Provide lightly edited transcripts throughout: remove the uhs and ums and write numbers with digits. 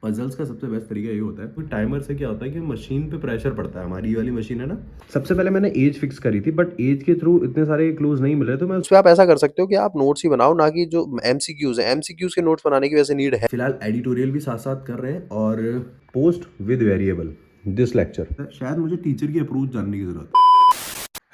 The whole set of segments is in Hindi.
पजल्स का सबसे बेस्ट तरीका ये होता है, कोई टाइमर से क्या होता है कि मशीन पे प्रेशर पड़ता है, हमारी ये वाली मशीन है ना। सबसे पहले मैंने एज फिक्स करी थी, बट एज के थ्रू इतने सारे क्लूज नहीं मिल रहे, तो मैं उस पे आप ऐसा कर सकते हो कि आप नोट्स ही बनाओ, ना कि जो एमसीक्यूज है, एमसीक्यूज के नोट्स बनाने की वैसे नीड है। फिलहाल एडिटोरियल भी साथ साथ कर रहे हैं और post with variable this lecture, शायद मुझे टीचर की अप्रोच जानने की जरूरत है।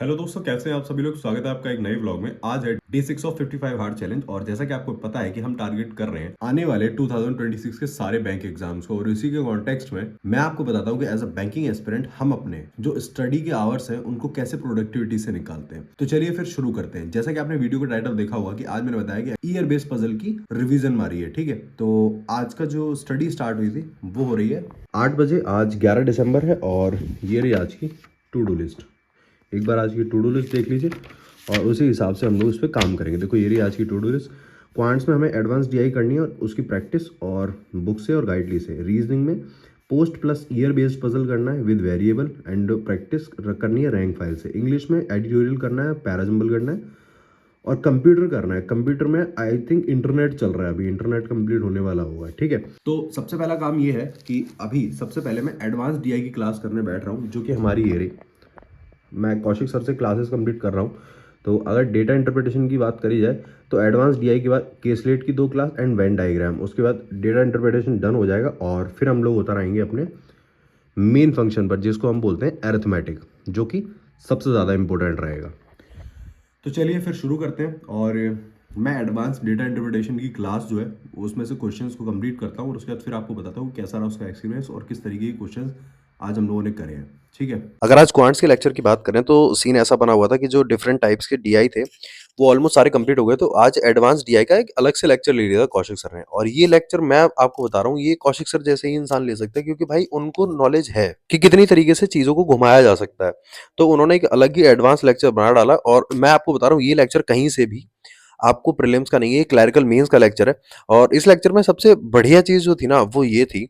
हेलो दोस्तों, कैसे हैं आप सभी लोग। स्वागत है आपका एक नए व्लॉग में। आज है डे 6 ऑफ 55 हार्ड चैलेंज और जैसा कि आपको पता है कि हम टारगेट कर रहे हैं आने वाले 2026 के सारे बैंक एग्जाम्स को, और इसी के कॉन्टेक्स्ट में मैं आपको बताता हूं कि एज अ बैंकिंग एस्पिरेंट हम अपने जो स्टडी के आवर्स हैं उनको कैसे प्रोडक्टिविटी से निकालते हैं। तो चलिए फिर शुरू करते हैं। जैसा कि आपने वीडियो का टाइटल देखा होगा कि आज मैंने बताया कि ईयर बेस्ड पजल की रिविजन मारी है, ठीक है। तो आज का जो स्टडी स्टार्ट हुई थी वो हो रही है 8 बजे। आज 11 दिसंबर है और ये रही आज की टू डू लिस्ट। एक बार आज की टू डू लिस्ट देख लीजिए और उसी हिसाब से हम लोग उस पर काम करेंगे। देखो ये रही आज की टू डू लिस्ट। क्वांट्स में हमें एडवांस डीआई करनी है और उसकी प्रैक्टिस और बुक से और गाइडली से। रीजनिंग में post plus year based puzzle करना है विद वेरिएबल एंड प्रैक्टिस करनी है रैंक फाइल से। इंग्लिश में एडिटोरियल करना है, पैराजम्बल करना है और कंप्यूटर करना है। कंप्यूटर में आई थिंक इंटरनेट चल रहा है, अभी इंटरनेट कंप्लीट होने वाला होगा, ठीक है। तो सबसे पहला काम ये है कि अभी सबसे पहले मैं एडवांस डीआई की क्लास करने बैठ रहा हूँ, जो कि हमारी ये रही। मैं कौशिक सर से क्लासेस कंप्लीट कर रहा हूँ। तो अगर डेटा इंटरप्रिटेशन की बात करी जाए तो एडवांस डीआई के बाद केसलेट की 2 क्लास एंड वेन डायग्राम, उसके बाद डेटा इंटरप्रिटेशन डन हो जाएगा और फिर हम लोग उतर आएंगे अपने मेन फंक्शन पर, जिसको हम बोलते हैं अरिथमेटिक, जो कि सबसे ज़्यादा इंपॉर्टेंट रहेगा। तो चलिए फिर शुरू करते हैं और मैं एडवांस डेटा इंटरप्रिटेशन की क्लास जो है उसमें से क्वेश्चंस को कंप्लीट करता हूँ और उसके बाद फिर आपको बताता हूँ कैसा रहा उसका एक्सपीरियंस और किस तरीके के क्वेश्चंस आज हम लोगों ने करे हैं, ठीक है। अगर आज क्वांट्स के लेक्चर की बात करें तो सीन ऐसा बना हुआ था कि जो डिफरेंट टाइप्स के डीआई थे वो ऑलमोस्ट सारे कंप्लीट हो गए। तो आज एडवांस डीआई का एक अलग से लेक्चर ले लिया था कौशिक सर ने, और ये लेक्चर मैं आपको बता रहा हूँ, ये कौशिक सर जैसे ही इंसान ले सकता है, क्योंकि भाई उनको नॉलेज है कि कितनी तरीके से चीजों को घुमाया जा सकता है। तो उन्होंने एक अलग ही एडवांस लेक्चर बना डाला, और मैं आपको बता रहा हूँ ये लेक्चर कहीं से भी आपको प्रीलिम्स का नहीं है, ये क्लैरिकल मेंस का लेक्चर है। और इस लेक्चर में सबसे बढ़िया चीज जो थी ना वो ये थी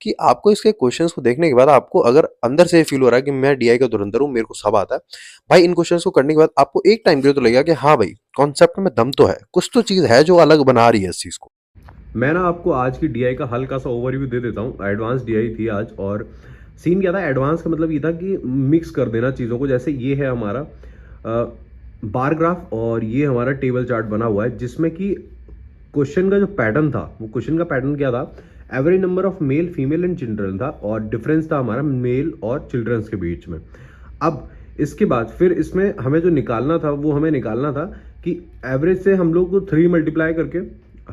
कि आपको इसके क्वेश्चंस को देखने के बाद आपको अगर अंदर से फील हो रहा है कि मैं डीआई का धुरंधर हूँ, मेरे को सब आता है, भाई इन क्वेश्चंस को करने के बाद आपको एक टाइम के लिए तो लगेगा कि हाँ भाई कॉन्सेप्ट में दम तो है, कुछ तो चीज है जो अलग बना रही है इस चीज को। मैं ना आपको आज की डीआई का हल्का सा ओवरव्यू दे देता हूँ। एडवांस डीआई थी आज और सीन क्या था, एडवांस का मतलब ये था कि मिक्स कर देना चीज़ों को। जैसे ये है हमारा बार ग्राफ और ये हमारा टेबल चार्ट बना हुआ है, जिसमें कि क्वेश्चन का जो पैटर्न था, वो क्वेश्चन का पैटर्न क्या था, average number of male female and children था और डिफरेंस था हमारा मेल और चिल्ड्रंस के बीच में। अब इसके बाद फिर इसमें हमें जो निकालना था वो हमें निकालना था कि एवरेज से हम लोग को 3 मल्टीप्लाई करके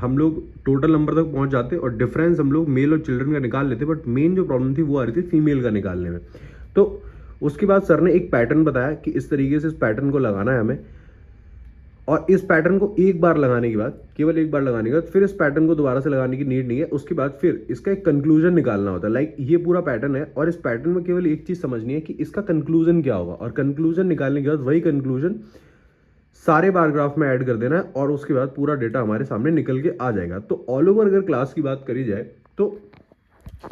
हम लोग टोटल नंबर तक पहुंच जाते और डिफरेंस हम लोग मेल और चिल्ड्रन का निकाल लेते। बट मेन जो प्रॉब्लम थी वो आ रही थी फीमेल का निकालने में। तो उसके बाद सर ने एक पैटर्न बताया कि इस तरीके से इस पैटर्न को लगाना है हमें, और इस पैटर्न को एक बार लगाने के बाद, केवल एक बार लगाने के बाद फिर इस पैटर्न को दोबारा से लगाने की नीड नहीं है। उसके बाद फिर इसका एक कंक्लूजन निकालना होता है। लाइक ये पूरा पैटर्न है और इस पैटर्न में केवल एक चीज समझनी है कि इसका कंक्लूजन क्या होगा, और कंक्लूजन निकालने के बाद वही कंक्लूजन सारे बार ग्राफ में ऐड कर देना है और उसके बाद पूरा डेटा हमारे सामने निकल के आ जाएगा। तो ऑल ओवर अगर क्लास की बात करी जाए तो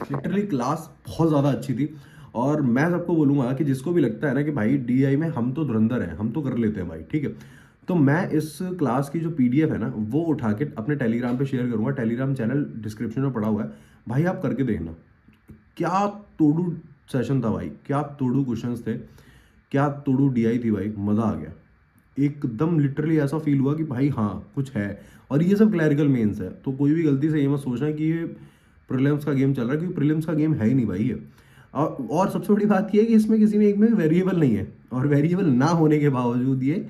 लिटरली क्लास बहुत ज़्यादा अच्छी थी। और मैं सबको बोलूँगा कि जिसको भी लगता है ना कि भाई डीआई में हम तो धुरंधर हैं, हम तो कर लेते हैं भाई, ठीक है, तो मैं इस क्लास की जो पीडीएफ है ना वो उठा के अपने टेलीग्राम पे शेयर करूँगा। टेलीग्राम चैनल डिस्क्रिप्शन में पड़ा हुआ है, भाई आप करके देखना। क्या तोड़ू सेशन था भाई, क्या तोड़ू क्वेश्चंस थे, क्या तोड़ू डीआई थी भाई, मज़ा आ गया। एकदम लिटरली ऐसा फील हुआ कि भाई हाँ कुछ है। और ये सब क्लैरिकल मेंस है, तो कोई भी गलती से ये मत सोचना कि ये प्रीलिम्स का गेम चल रहा है, क्योंकि प्रीलिम्स का गेम है ही नहीं भाई ये। और सबसे बड़ी बात ये है कि इसमें किसी में एक में वेरिएबल नहीं है, और वेरिएबल ना होने के बावजूद ये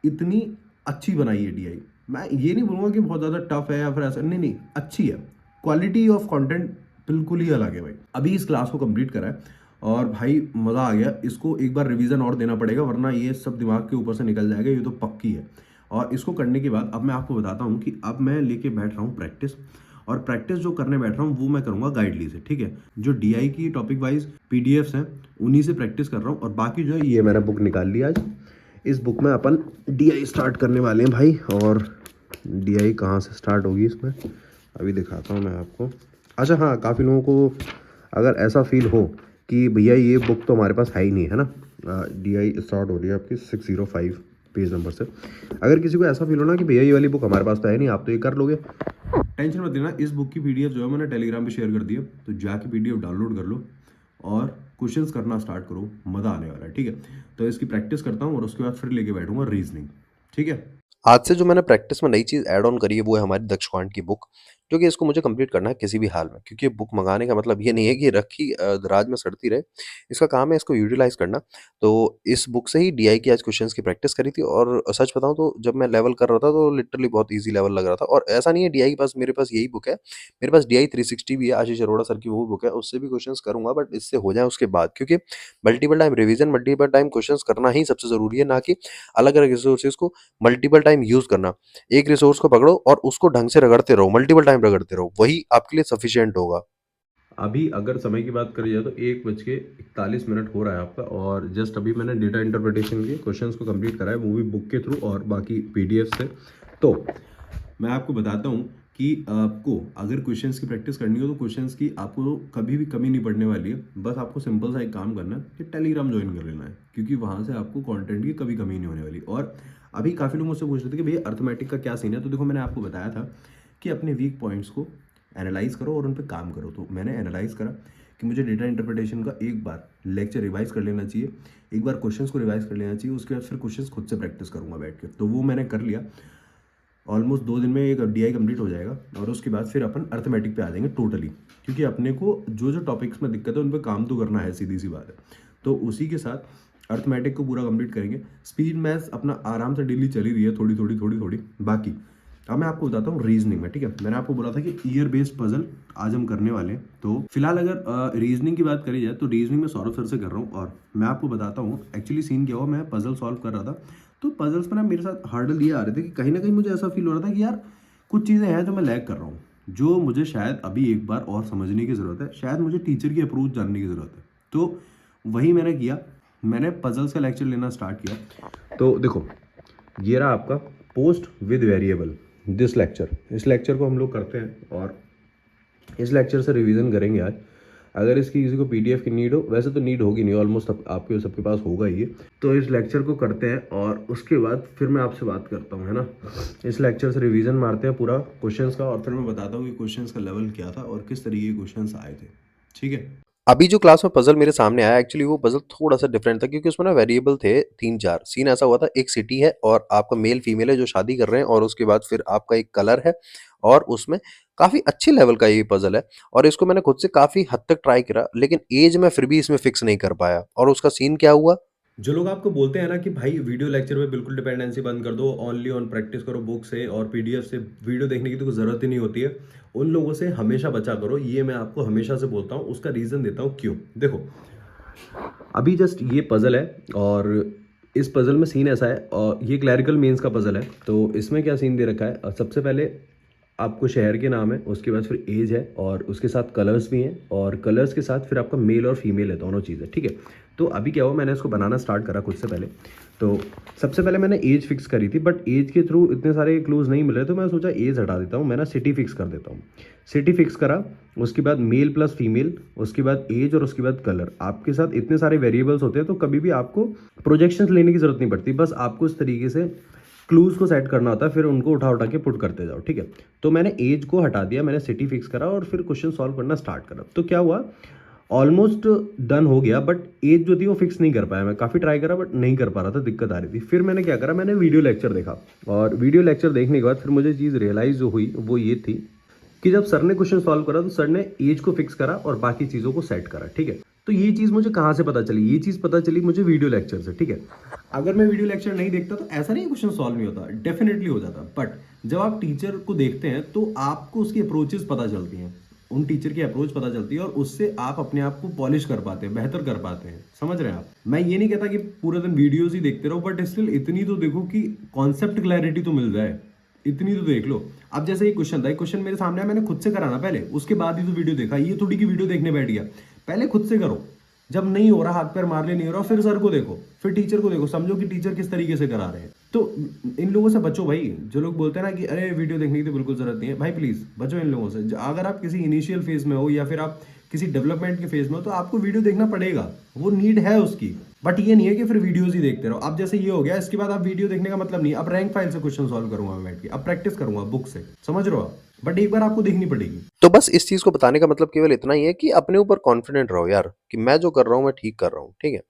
इतनी अच्छी बनाई है डीआई। मैं ये नहीं बोलूँगा कि बहुत ज़्यादा टफ है या फिर ऐसा, नहीं नहीं, अच्छी है। क्वालिटी ऑफ कंटेंट बिल्कुल ही अलग है भाई। अभी इस क्लास को कंप्लीट करा है और भाई मज़ा आ गया। इसको एक बार रिवीजन और देना पड़ेगा, वरना ये सब दिमाग के ऊपर से निकल जाएगा, ये तो पक्की है। और इसको करने के बाद अब मैं आपको बताता हूँ कि अब मैं लेके बैठ रहा हूँ प्रैक्टिस, और प्रैक्टिस जो करने बैठ रहा हूँ वो मैं करूँगा गाइडली से, ठीक है। जो डीआई की टॉपिक वाइज पीडीएफ्स हैं उन्हीं से प्रैक्टिस कर रहा हूँ, और बाकी जो है ये मैंने बुक निकाल ली आज। इस बुक में अपन डीआई स्टार्ट करने वाले हैं भाई। और डीआई कहाँ से स्टार्ट होगी इसमें अभी दिखाता हूँ मैं आपको। अच्छा हाँ, काफ़ी लोगों को अगर ऐसा फील हो कि भैया ये बुक तो हमारे पास है ही नहीं, है ना। डीआई स्टार्ट हो रही है आपकी 605 पेज नंबर से। अगर किसी को ऐसा फील हो ना कि भैया ये वाली बुक हमारे पास तो है नहीं, आप तो ये कर लोगे, टेंशन मत लेना, इस बुक की पीडीएफ जो है मैंने टेलीग्राम पे शेयर कर दी है, तो जाके पीडीएफ डाउनलोड कर लो और क्वेश्चंस करना स्टार्ट करो, मज़ा आने वाला है, ठीक है। तो इसकी प्रैक्टिस करता हूँ और उसके बाद फिर लेके बैठूंगा रीजनिंग, ठीक है। आज से जो मैंने प्रैक्टिस में नई चीज़ ऐड ऑन करी है वो है हमारी दक्ष क्वांट की बुक, जो कि इसको मुझे कंप्लीट करना है किसी भी हाल में, क्योंकि ये बुक मंगाने का मतलब ये नहीं है कि ये रखी दराज में सड़ती रहे। इसका काम है इसको यूटिलाइज़ करना। तो इस बुक से ही डीआई की आज क्वेश्चंस की प्रैक्टिस करी थी और सच बताऊँ तो जब मैं लेवल कर रहा था तो लिटरली बहुत ईज़ी लेवल लग रहा था। और ऐसा नहीं है डीआई के पास, मेरे पास यही बुक है, मेरे पास डीआई 360 भी है, आशीष अरोड़ा सर की वो बुक है, उससे भी क्वेश्चंस करूँगा, बट इससे हो जाए उसके बाद, क्योंकि multiple time revision, multiple time questions करना ही सबसे ज़रूरी है, ना कि अलग-अलग रिसोर्सेज़ को मल्टीपल टाइम यूज़ करना। एक रिसोर्स को पकड़ो और उसको ढंग से रगड़ते रहो, मल्टीपल टाइम रगड़ते रहो, वही आपके लिए सफिशिएंट होगा। अभी अगर समय की बात करी जाए तो 1:41 हो रहा है आपका, और जस्ट अभी मैंने डेटा इंटरप्रिटेशन के क्वेश्चंस को कंप्लीट करा है, वो भी बुक के थ्रू और बाकी पीडीएफ से। तो मैं आपको बताता हूँ कि आपको अगर क्वेश्चंस की प्रैक्टिस करनी हो तो क्वेश्चंस की आपको कभी भी कमी नहीं पड़ने वाली है। बस आपको सिंपल सा एक काम करना है कि टेलीग्राम ज्वाइन कर लेना है, क्योंकि वहाँ से आपको कंटेंट की कभी कमी नहीं होने वाली। और अभी काफ़ी लोग मुझसे पूछ रहे थे कि भैया अर्थमेटिक का क्या सीन है, तो देखो मैंने आपको बताया था कि अपने वीक पॉइंट्स को एनालाइज करो और उन पर काम करो। तो मैंने एनालाइज करा कि मुझे डेटा इंटरप्रिटेशन का एक बार लेक्चर रिवाइज कर लेना चाहिए, एक बार क्वेश्चंस को रिवाइज कर लेना चाहिए, उसके बाद फिर क्वेश्चंस खुद से प्रैक्टिस करूँगा बैठ के। तो वो मैंने कर लिया, ऑलमोस्ट 2 दिन में एक डीआई कंप्लीट हो जाएगा और उसके बाद फिर अपन अर्थमेटिक पे आ जाएंगे टोटली, क्योंकि अपने को जो जो टॉपिक्स में दिक्कत है उन पर काम तो करना है, सीधी सी बात है। तो उसी के साथ अर्थमेटिक को पूरा कंप्लीट करेंगे। स्पीड मैथ्स अपना आराम से डेली चली रही है, थोड़ी थोड़ी थोड़ी थोड़ी। बाकी अब मैं आपको बताता हूँ रीजनिंग में, ठीक है। मैंने आपको बोला था कि ईयर बेस्ड पजल आज हम करने वाले हैं। तो फिलहाल अगर रीजनिंग की बात करी जाए तो रीजनिंग में सौरभ सर से कर रहा हूँ, और मैं आपको बताता हूँ एक्चुअली सीन क्या हुआ। मैं पजल सॉल्व कर रहा था, तो पजल्स में ना मेरे साथ हर्डल ये आ रहे थे कि कहीं ना कहीं मुझे ऐसा फील हो रहा था कि यार कुछ चीज़ें हैं जो मैं लैग कर रहा हूँ, जो मुझे शायद अभी एक बार और समझने की ज़रूरत है, शायद मुझे टीचर की अप्रोच जानने की ज़रूरत है। तो वही मैंने किया, मैंने पजल्स का लेक्चर लेना स्टार्ट किया। तो देखो ये रहा आपका post with variable this lecture. इस लेक्चर को हम लोग करते हैं और इस लेक्चर से रिवीजन करेंगे आज। अगर इसकी किसी को पीडीएफ की नीड हो, वैसे तो नीड होगी नहीं, ऑलमोस्ट आपके सबके पास होगा ही। तो इस लेक्चर को करते हैं और उसके बाद फिर मैं आपसे बात करता हूँ, है ना। इस लेक्चर से रिवीजन मारते हैं पूरा क्वेश्चंस का, और फिर मैं बताता हूँ कि क्वेश्चंस का लेवल क्या था और किस तरीके के क्वेश्चंस आए थे, ठीक है। अभी जो क्लास में पजल मेरे सामने आया, एक्चुअली वो पजल थोड़ा-सा डिफरेंट था, क्योंकि उसमें ना वेरिएबल थे 3-4। सीन ऐसा हुआ था, एक सिटी है और आपका मेल फीमेल है जो शादी कर रहे हैं, और उसके बाद फिर आपका एक कलर है, और उसमें काफ़ी अच्छे लेवल का ये पजल है, और इसको मैंने खुद से काफ़ी हद तक ट्राई करा, लेकिन ऐज मैं फिर भी इसमें फिक्स नहीं कर पाया। और उसका सीन क्या हुआ, जो लोग आपको बोलते हैं ना कि भाई वीडियो लेक्चर पे बिल्कुल डिपेंडेंसी बंद कर दो, ओनली ऑन प्रैक्टिस करो बुक से और पीडीएफ से, वीडियो देखने की तो कोई ज़रूरत ही नहीं होती है, उन लोगों से हमेशा बचा करो। ये मैं आपको हमेशा से बोलता हूँ, उसका रीज़न देता हूँ क्यों। देखो अभी जस्ट ये पज़ल है, और इस पज़ल में सीन ऐसा है, और ये क्लैरिकल मेंस का पज़ल है। तो इसमें क्या सीन दे रखा है, सबसे पहले आपको शहर के नाम है, उसके बाद फिर एज है, और उसके साथ कलर्स भी हैं, और कलर्स के साथ फिर आपका मेल और फीमेल है, दोनों चीज़ें, ठीक है। तो अभी क्या हुआ, मैंने इसको बनाना स्टार्ट करा खुद से पहले। तो सबसे पहले मैंने एज फिक्स करी थी, बट एज के थ्रू इतने सारे क्लूज नहीं मिल रहे, तो मैं सोचा एज हटा देता हूँ, मैं ना सिटी फिक्स कर देता हूँ। सिटी फिक्स करा, उसके बाद मेल प्लस फीमेल, उसके बाद एज, और उसके बाद कलर। आपके साथ इतने सारे वेरिएबल्स होते हैं तो कभी भी आपको प्रोजेक्शंस लेने की जरूरत नहीं पड़ती, बस आपको इस तरीके से क्लूज को सेट करना होता है, फिर उनको उठा उठा के पुट करते जाओ, ठीक है। तो मैंने एज को हटा दिया, मैंने सिटी फिक्स करा और फिर क्वेश्चन सॉल्व करना स्टार्ट करा। तो क्या हुआ, ऑलमोस्ट डन हो गया, बट एज जो थी वो फिक्स नहीं कर पाया। मैं काफ़ी ट्राई करा बट नहीं कर पा रहा था, दिक्कत आ रही थी। फिर मैंने क्या करा, मैंने वीडियो लेक्चर देखा, और वीडियो लेक्चर देखने के बाद फिर मुझे चीज़ रियलाइज जो हुई वो ये थी कि जब सर ने क्वेश्चन सॉल्व करा तो सर ने एज को फिक्स करा और बाकी चीज़ों को सेट करा, ठीक है। तो ये चीज़ मुझे कहाँ से पता चली, ये चीज़ पता चली मुझे वीडियो लेक्चर से, ठीक है। अगर मैं वीडियो लेक्चर नहीं देखता तो ऐसा नहीं क्वेश्चन सॉल्व नहीं होता, डेफिनेटली हो जाता। बट जब आप टीचर को देखते हैं तो आपको उसकी अप्रोचेस पता चलती हैं, उन टीचर की अप्रोच पता चलती है, और उससे आप अपने आप को पॉलिश कर पाते हैं, बेहतर कर पाते हैं। समझ रहे हैं आप। मैं ये नहीं कहता कि पूरे दिन वीडियोस ही देखते रहो, बट स्टिल इतनी तो देखो कि कॉन्सेप्ट क्लैरिटी तो मिल जाए, इतनी तो देख लो। अब जैसे ये क्वेश्चन था, एक क्वेश्चन मेरे सामने है, मैंने खुद से कराना पहले, उसके बाद ही तो वीडियो देखा। ये थोड़ी की वीडियो देखने बैठ गया, पहले खुद से करो। जब नहीं हो रहा, हाथ पैर मारने नहीं हो रहा, फिर सर को देखो, फिर टीचर को देखो, समझो कि टीचर किस तरीके से करा रहे हैं। तो इन लोगों से बचो भाई, जो लोग बोलते हैं ना कि अरे वीडियो देखने की तो बिल्कुल जरूरत नहीं है, भाई प्लीज बचो इन लोगों से। अगर आप किसी इनिशियल फेज में हो या फिर आप किसी डेवलपमेंट के फेज में हो तो आपको वीडियो देखना पड़ेगा, वो नीड है उसकी। बट ये नहीं है कि फिर वीडियोस ही देखते रहो। अब जैसे ये हो गया, इसके बाद आप वीडियो देखने का मतलब नहीं, अब रैंक फाइल से क्वेश्चन सॉल्व करूंगा मैं बैठ के, अब प्रैक्टिस करूंगा बुक से, समझ रहे हो आप? बट एक बार आपको देखनी पड़ेगी। तो बस इस चीज़ को बताने का मतलब केवल इतना ही है कि अपने ऊपर कॉन्फिडेंट रहो यार, कि मैं जो कर रहा हूँ मैं ठीक कर रहा हूँ, ठीक है?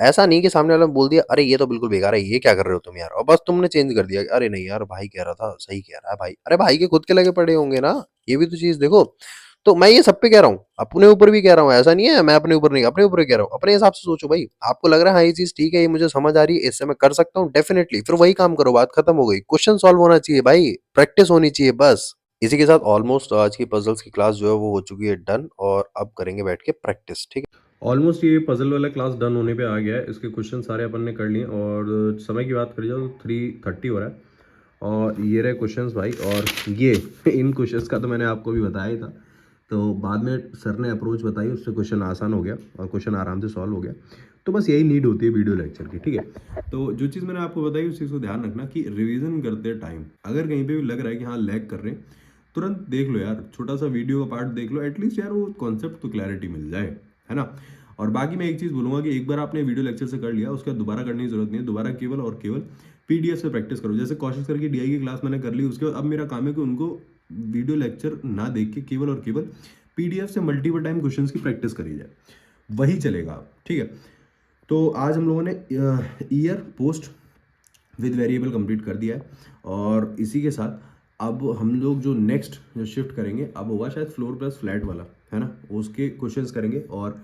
ऐसा नहीं कि सामने वाला ने बोल दिया, "अरे! ये तो बिल्कुल बेकार है, ये क्या कर रहे हो तुम यार?" और बस तुमने चेंज कर दिया, "अरे नहीं यार, भाई कह रहा था, सही कह रहा है भाई।" अरे भाई के खुद के लगे पड़े होंगे ना, ये भी तो चीज़ देखो। तो मैं ये सब पे कह रहा हूँ, अपने ऊपर भी कह रहा हूँ, ऐसा नहीं है मैं अपने ऊपर नहीं, अपने ऊपर ही कह रहा हूँ। अपने हिसाब से सोचो भाई, आपको लग रहा है हाँ, ये चीज़ ठीक है, ये मुझे समझ आ रही है, इससे मैं कर सकता हूँ, डेफिनिटली फिर वही काम करो, बात खत्म हो गई। क्वेश्चन सॉल्व होना चाहिए भाई, प्रैक्टिस होनी चाहिए बस। इसी के साथ ऑलमोस्ट आज की पजल्स की क्लास जो है वो हो चुकी है डन, और अब करेंगे बैठ के प्रैक्टिस, ठीक है? ऑलमोस्ट ये पजल वाला क्लास डन होने पे आ गया है। इसके क्वेश्चन सारे अपन ने कर लिए, और समय की बात करी जाए तो 3:30 हो रहा है। और ये रहे क्वेश्चंस भाई, और ये इन क्वेश्चंस का तो मैंने आपको भी बताया ही था। तो बाद में सर ने अप्रोच बताई, उससे क्वेश्चन आसान हो गया और क्वेश्चन आराम से सॉल्व हो गया। तो बस यही नीड होती है वीडियो लेक्चर की, ठीक है? तो जो चीज़ मैंने आपको बताई उस चीज़ को ध्यान रखना कि रिवीजन करते टाइम अगर कहीं पे भी लग रहा है कि हाँ लैग कर रहे हैं, तुरंत देख लो यार, छोटा सा वीडियो का पार्ट देख लो, एटलीस्ट यार वो कॉन्सेप्ट तो क्लैरिटी मिल जाए, है ना? और बाकी मैं एक चीज़ बोलूँगा कि एक बार आपने वीडियो लेक्चर से कर लिया, उसके बाद दोबारा करने की जरूरत नहीं है। दोबारा केवल और केवल पीडीएफ से प्रैक्टिस करो। जैसे कौशिक सर की डीआई की क्लास मैंने कर ली, उसके बाद अब मेरा काम है कि उनको वीडियो लेक्चर ना देख के केवल और केवल पीडीएफ से मल्टीपल टाइम क्वेश्चंस की प्रैक्टिस करी जाए, वही चलेगा, ठीक है? तो आज हम लोगों ने year post with variable complete कर दिया है, और इसी के साथ अब हम लोग जो नेक्स्ट जो शिफ्ट करेंगे अब होगा शायद फ्लोर प्लस फ्लैट वाला, है ना? उसके क्वेश्चंस करेंगे। और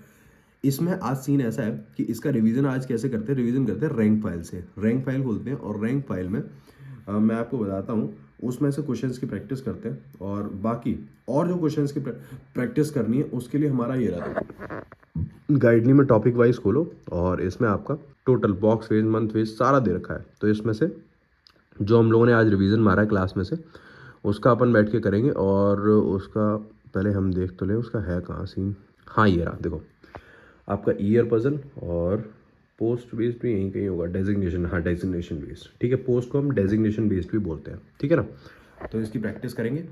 इसमें आज सीन ऐसा है कि इसका रिवीजन आज कैसे करते हैं, रिवीजन करते हैं रैंक फाइल से। रैंक फाइल खोलते हैं और रैंक फाइल में मैं आपको बताता हूँ, उसमें से क्वेश्चंस की प्रैक्टिस करते हैं, और बाकी और जो क्वेश्चंस की प्रैक्टिस करनी है उसके लिए हमारा ये रहता है, गाइडली में टॉपिक वाइज खोलो और इसमें आपका टोटल बॉक्स वेज मंथ वेज सारा दे रखा है। तो इसमें से जो हम लोगों ने आज रिवीजन मारा है क्लास में से, उसका अपन बैठ के करेंगे। और उसका पहले हम देख तो लें उसका है कहाँ सीन। हाँ ये रहा, देखो आपका ईयर पजल। और पोस्ट बेस्ड भी यहीं कहीं होगा, डेजिग्नेशन, हाँ डेजिग्नेशन बेस्ड, ठीक है? पोस्ट को हम डेजिग्नेशन बेस्ड भी बोलते हैं, ठीक है ना? तो इसकी प्रैक्टिस करेंगे,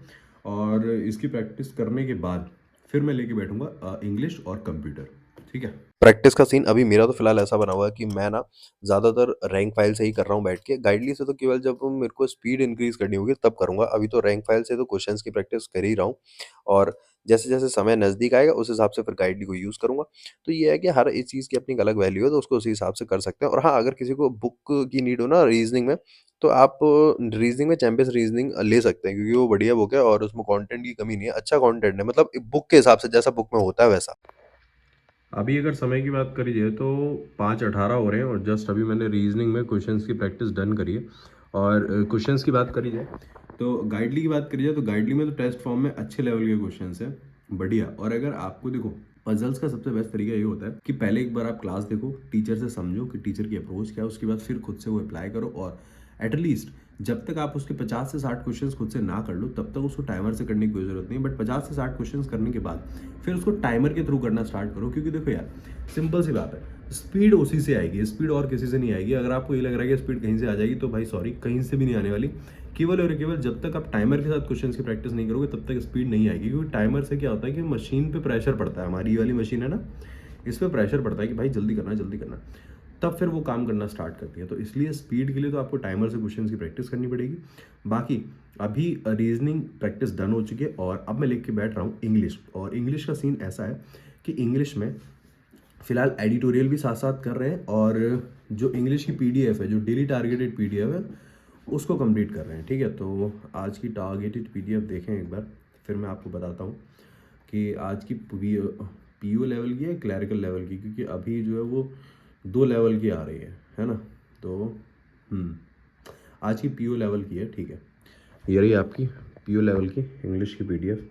और इसकी प्रैक्टिस करने के बाद फिर मैं लेके बैठूंगा इंग्लिश और कंप्यूटर, ठीक है? प्रैक्टिस का सीन अभी मेरा तो फिलहाल ऐसा बना हुआ है कि मैं ना ज़्यादातर रैंक फाइल से ही कर रहा हूँ बैठ के। गाइडली से तो केवल जब मेरे को स्पीड इंक्रीज करनी होगी तब करूँगा। अभी तो रैंक फाइल से तो क्वेश्चंस की प्रैक्टिस कर ही रहा हूँ, और जैसे-जैसे समय नज़दीक आएगा उस हिसाब से फिर गाइडली को यूज़ करूँगा। तो ये है कि हर एक चीज़ की अपनी एक अलग वैल्यू है, तो उसको उसी हिसाब से कर सकते हैं। और हाँ, अगर किसी को बुक की नीड हो ना रीज़निंग में, तो आप रीज़निंग में चैंपियंस रीज़निंग ले सकते हैं, क्योंकि वो बढ़िया बुक है और उसमें कंटेंट की कमी नहीं है। अच्छा कंटेंट है, मतलब बुक के हिसाब से जैसा बुक में होता है वैसा। अभी अगर समय की बात करी जाए तो 5:18 हो रहे हैं, और जस्ट अभी मैंने रीजनिंग में क्वेश्चंस की प्रैक्टिस डन करी है। और क्वेश्चंस की बात करी जाए तो गाइडली की बात करी जाए तो गाइडली में तो टेस्ट फॉर्म में अच्छे लेवल के क्वेश्चंस हैं, बढ़िया। और अगर आपको देखो, पजल्स का सबसे बेस्ट तरीका ये होता है कि पहले एक बार आप क्लास देखो, टीचर से समझो कि टीचर की अप्रोच क्या है, उसके बाद फिर खुद से वो अप्लाई करो। और एटलीस्ट जब तक आप उसके 50 से 60 क्वेश्चंस खुद से ना कर लो तब तक उसको टाइमर से करने की कोई ज़रूरत नहीं। बट 50 से 60 क्वेश्चंस करने के बाद फिर उसको टाइमर के थ्रू करना स्टार्ट करो, क्योंकि देखो यार सिंपल सी बात है, स्पीड उसी से आएगी, स्पीड और किसी से नहीं आएगी। अगर आपको ये लग रहा है कि स्पीड कहीं से आ जाएगी तो भाई सॉरी, कहीं से भी नहीं आने वाली। केवल और केवल जब तक आप टाइमर के साथ क्वेश्चंस की प्रैक्टिस नहीं करोगे तब तक स्पीड नहीं आएगी। क्योंकि टाइमर से क्या होता है कि मशीन पे प्रेशर पड़ता है, हमारी ये वाली मशीन है ना, इस पर प्रेशर पड़ता है कि भाई जल्दी करना जल्दी करना, तब फिर वो काम करना स्टार्ट करती है। तो इसलिए स्पीड के लिए तो आपको टाइमर से क्वेश्चंस की प्रैक्टिस करनी पड़ेगी। बाकी अभी रीजनिंग प्रैक्टिस डन हो चुकी है, और अब मैं लिख के बैठ रहा हूँ इंग्लिश। और इंग्लिश का सीन ऐसा है कि इंग्लिश में फिलहाल एडिटोरियल भी साथ साथ कर रहे हैं, और जो इंग्लिश की पीडीएफ है, जो डेली टारगेटेड पीडीएफ है, उसको कंप्लीट कर रहे हैं, ठीक है? तो आज की टारगेटेड पीडीएफ देखें एक बार, फिर मैं आपको बताता हूँ कि आज की पीओ लेवल की है क्लैरिकल लेवल की, क्योंकि अभी जो है वो 2 लेवल की आ रही है ना? तो हम्म, आज की पीओ लेवल की है, ठीक है? ये रही आपकी पीओ लेवल की इंग्लिश की पीडीएफ।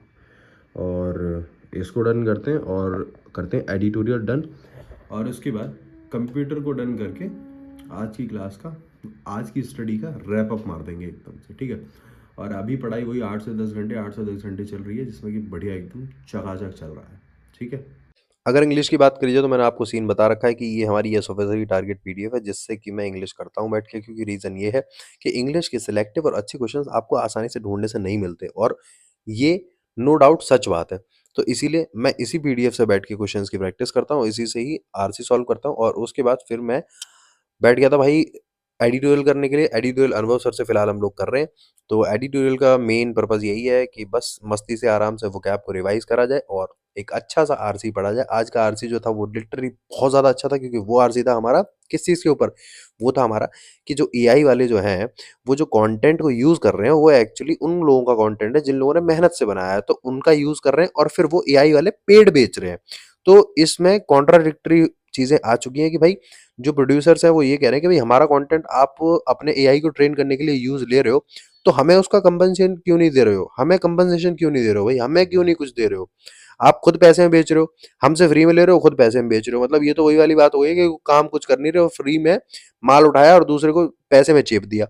और इसको डन करते हैं और करते हैं एडिटोरियल डन, और उसके बाद कंप्यूटर को डन करके आज की क्लास का, आज की स्टडी का रैप अप मार देंगे एकदम से, ठीक है? और अभी पढ़ाई वही 8 से 10 घंटे, 8 से 10 घंटे चल रही है, जिसमें कि बढ़िया एकदम चकाचक चल रहा है, ठीक है? अगर इंग्लिश की बात करी जाए तो मैंने आपको सीन बता रखा है कि ये हमारी यस ऑफिसर की टारगेट पीडीएफ है, जिससे कि मैं इंग्लिश करता हूँ बैठ के, क्योंकि रीज़न ये है कि इंग्लिश के सिलेक्टिव और अच्छे क्वेश्चंस आपको आसानी से ढूँढने से नहीं मिलते, और ये नो डाउट सच बात है। तो इसीलिए मैं इसी पीडीएफ से बैठ के क्वेश्चंस की प्रैक्टिस करता हूँ, इसी से ही आरसी सॉल्व करता हूँ और उसके बाद फिर मैं बैठ गया था भाई एडिटोरियल करने के लिए। एडिटोरियल अनुभव सर से फिलहाल हम लोग कर रहे हैं। तो एडिटोरियल का मेन पर्पस यही है कि बस मस्ती से आराम से वोकैब को रिवाइज करा जाए और एक अच्छा सा आरसी पढ़ा जाए। आज का आरसी जो था वो लिटरली बहुत ज़्यादा अच्छा था, क्योंकि वो आरसी था हमारा किस चीज़ के ऊपर, वो था हमारा कि जो एआई वाले जो हैं वो जो कंटेंट को यूज़ कर रहे हैं वो एक्चुअली उन लोगों का कंटेंट है जिन लोगों ने मेहनत से बनाया है, तो उनका यूज़ कर रहे हैं और फिर वो एआई वाले पेड बेच रहे हैं। तो इसमें कॉन्ट्राडिक्टरी चीज़ें आ चुकी हैं कि भाई जो प्रोड्यूसर्स हैं वो ये कह रहे हैं कि भाई हमारा कंटेंट आप अपने एआई को ट्रेन करने के लिए यूज़ ले रहे हो, तो हमें उसका कंपनसेशन क्यों नहीं दे रहे हो? हमें कंपनसेशन क्यों नहीं दे रहे हो भाई? हमें क्यों नहीं कुछ दे रहे हो? आप खुद पैसे में बेच रहे हो, हमसे फ्री में ले रहे हो, खुद पैसे में बेच रहे हो। मतलब ये तो वही वाली बात हो गई कि काम कुछ कर नहीं रहे हो, फ्री में माल उठाया और दूसरे को पैसे में चेप दिया।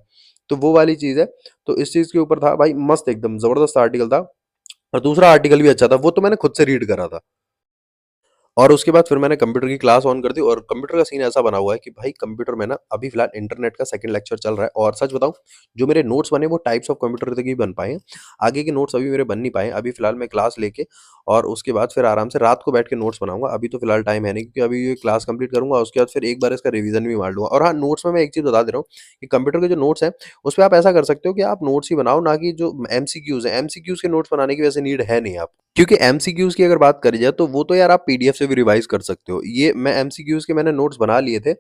तो वो वाली चीज़ है। तो इस चीज़ के ऊपर था भाई, मस्त एकदम ज़बरदस्त आर्टिकल था और दूसरा आर्टिकल भी अच्छा था, वो तो मैंने खुद से रीड करा था। और उसके बाद फिर मैंने कंप्यूटर की क्लास ऑन कर दी और कंप्यूटर का सीन ऐसा बना हुआ है कि भाई कंप्यूटर में ना अभी फिलहाल इंटरनेट का सेकंड लेक्चर चल रहा है और सच बताऊं, जो मेरे नोट्स बने वो टाइप्स ऑफ कंप्यूटर तक ही बन पाए हैं। आगे के नोट्स अभी मेरे बन नहीं पाए हैं। अभी फिलहाल मैं क्लास लेके और उसके बाद फिर आराम से रात को बैठ के नोट्स बनाऊंगा। अभी तो फिलहाल टाइम है नहीं, क्योंकि अभी ये क्लास कंप्लीट करूंगा, उसके बाद फिर एक बार इसका रिवीजन भी मार लूंगा। और हाँ, नोट्स में मैं एक चीज़ बता दे रहा हूँ कि कंप्यूटर के जो नोट्स हैं उस पर आप ऐसा कर सकते हो कि आप नोट्स ही बनाओ, ना कि जो एमसीक्यूज है, एमसीक्यूज के नोट्स बनाने की वैसे नीड है नहीं आप, क्योंकि एमसीक्यूज़ की अगर बात करी जाए तो वो तो यार आप पीडीएफ से भी रिवाइज़ कर सकते हो। ये मैं एमसीक्यूज़ के मैंने नोट्स बना लिए थे,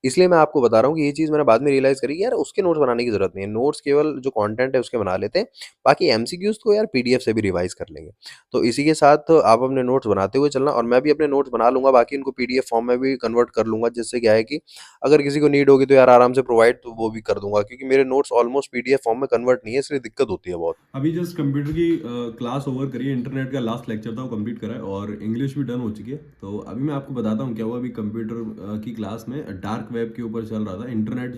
इसलिए मैं आपको बता रहा हूँ कि ये चीज़ मैंने बाद में रियलाइज़ करी कि यार उसके नोट्स बनाने की ज़रूरत नहीं है। नोट्स केवल जो कंटेंट है उसके बना लेते हैं, बाकी एमसीक्यूज़ को यार पीडीएफ से भी रिवाइज़ कर लेंगे। तो इसी के साथ आप अपने नोट्स बनाते हुए चलना और मैं भी अपने नोट्स बना लूँगा, बाकी इनको पीडीएफ फॉर्म में भी कन्वर्ट कर लूँगा, जिससे क्या है कि अगर किसी को नीड होगी तो यार आराम से प्रोवाइड तो वो भी कर दूँगा, क्योंकि मेरे नोट्स ऑलमोस्ट पीडीएफ फॉर्म में कन्वर्ट नहीं है, इसलिए दिक्कत होती है बहुत। अभी जस्ट कंप्यूटर की क्लास ओवर करी है, इंटरनेट का लास्ट लेक्चर था वो कंप्लीट करा है और इंग्लिश भी डन हो चुकी है। तो अभी मैं आपको बताता हूँ क्या हुआ। अभी कंप्यूटर की क्लास में डार्क वेब के ऊपर चल रहा था, इंटरनेट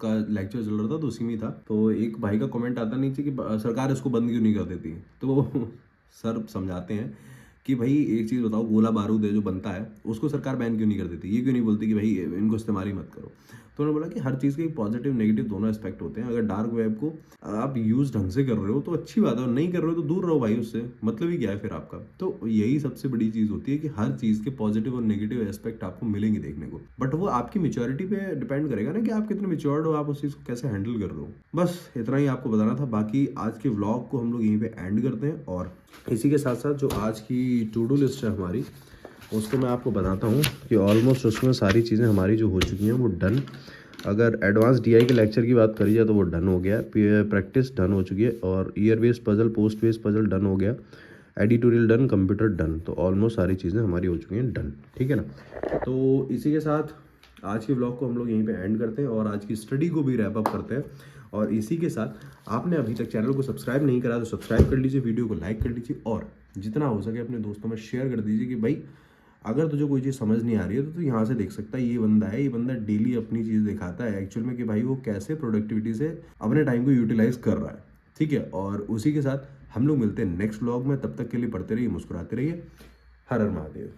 का लेक्चर चल रहा था, तो उसी में था। तो एक भाई का कमेंट आता नीचे कि सरकार इसको बंद क्यों नहीं कर देती। तो सर समझाते हैं कि भाई एक चीज़ बताओ, गोला बारूद है जो बनता है उसको सरकार बैन क्यों नहीं कर देती, ये क्यों नहीं बोलती कि भाई इनको इस्तेमाल ही मत करो। तो उन्होंने बोला कि हर चीज़ के पॉजिटिव नेगेटिव दोनों एस्पेक्ट होते हैं। अगर डार्क वेब को आप यूज़ ढंग से कर रहे हो तो अच्छी बात है, और नहीं कर रहे हो तो दूर रहो भाई उससे, मतलब ही क्या है फिर आपका। तो यही सबसे बड़ी चीज़ होती है कि हर चीज़ के पॉजिटिव और नेगेटिव एस्पेक्ट आपको मिलेंगे देखने को, बट वो आपकी मेच्योरिटी पे डिपेंड करेगा ना कि आप कितने मेच्योर्ड हो, आप उस चीज़ को कैसे हैंडल कर रहे हो। बस इतना ही आपको बताना था। बाकी आज के व्लॉग को हम लोग यहीं पे एंड करते हैं और इसी के साथ साथ जो आज की टू डू लिस्ट है हमारी, उसको मैं आपको बताता हूँ कि ऑलमोस्ट उसमें सारी चीज़ें हमारी जो हो चुकी हैं वो डन। अगर एडवांस डीआई के लेक्चर की बात करी जाए तो वो डन हो गया है, प्रैक्टिस डन हो चुकी है और year based puzzle, post based puzzle done हो गया, एडिटोरियल डन, कंप्यूटर डन। तो ऑलमोस्ट सारी चीज़ें हमारी हो चुकी हैं डन, ठीक है ना। तो इसी के साथ आज के व्लॉग को हम लोग यहीं पे एंड करते हैं और आज की स्टडी को भी रैप अप करते हैं। और इसी के साथ आपने अभी तक चैनल को सब्सक्राइब नहीं करा तो सब्सक्राइब कर लीजिए, वीडियो को लाइक कर लीजिए और जितना हो सके अपने दोस्तों में शेयर कर दीजिए कि भाई अगर तुझे कोई चीज़ समझ नहीं आ रही है तो तू यहाँ से देख सकता है, ये बंदा है, ये बंदा डेली अपनी चीज़ दिखाता है एक्चुअल में कि भाई वो कैसे प्रोडक्टिविटी से अपने टाइम को यूटिलाइज कर रहा है, ठीक है। और उसी के साथ हम लोग मिलते हैं नेक्स्ट व्लॉग में, तब तक के लिए पढ़ते रहिए, मुस्कुराते रहिए। हर हर महादेव।